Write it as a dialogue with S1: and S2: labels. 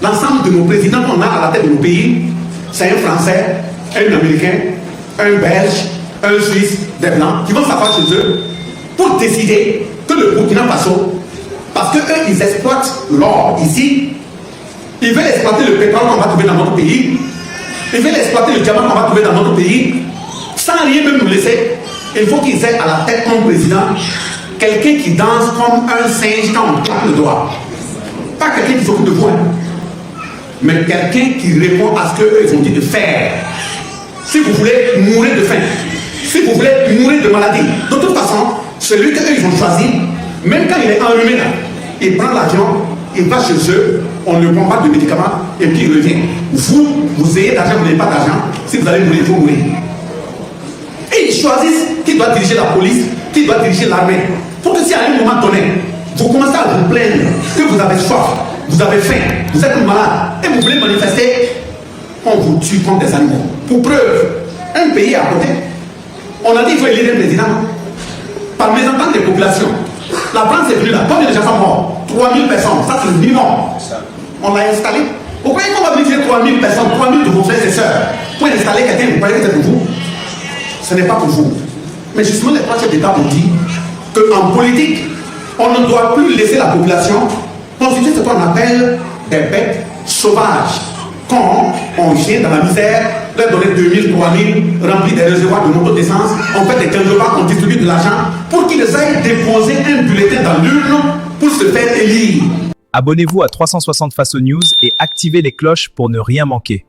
S1: L'ensemble de nos présidents qu'on a à la tête de nos pays, c'est un Français, un Américain, un Belge, un Suisse, des Blancs, qui vont s'asseoir chez eux pour décider que le Burkina Faso, parce qu'eux, ils exploitent l'or ici, ils veulent exploiter le pétrole qu'on va trouver dans notre pays, ils veulent exploiter le diamant qu'on va trouver dans notre pays, sans rien même nous laisser. Il faut qu'ils aient à la tête comme président quelqu'un qui danse comme un singe quand on claque le doigt. Pas quelqu'un qui s'occupe de vous, mais quelqu'un qui répond à ce qu'eux ils ont dit de faire. Si vous voulez mourir de faim, si vous voulez mourir de maladie, de toute façon, celui qu'eux ils ont choisi, même quand il est enrhumé là, il prend l'avion, il va chez eux, on ne prend pas de médicaments et puis il revient. Vous ayez d'argent, vous n'avez pas d'argent, si vous allez mourir, il faut mourir. Et ils choisissent qui doit diriger la police, qui doit diriger l'armée. Pour que si à un moment donné, vous commencez à vous plaindre que vous avez soif, vous avez faim, vous êtes malade et vous voulez manifester, on vous tue comme des animaux. Pour preuve, un pays à côté, on a dit qu'il faut élire un président par mésentente des populations. La France est venue là, combien de gens sont morts? 3000 personnes, ça c'est le minimum. On l'a installé. Pourquoi on va venir 3000 personnes, 3000 de vos frères et sœurs pour installer quelqu'un, vous croyez que c'est pour vous? Ce n'est pas pour vous. Mais justement, les trois chefs d'État ont dit qu'en politique, on ne doit plus laisser la population constituer ce qu'on appelle des bêtes sauvages. Quand on vient dans la misère, leur donner 2000, 3000, remplir des réservoirs de moto d'essence, on fait des candidatures, on distribue de l'argent pour qu'ils aillent déposer un bulletin dans l'urne pour se faire élire.
S2: Abonnez-vous à 360 Face aux News et activez les cloches pour ne rien manquer.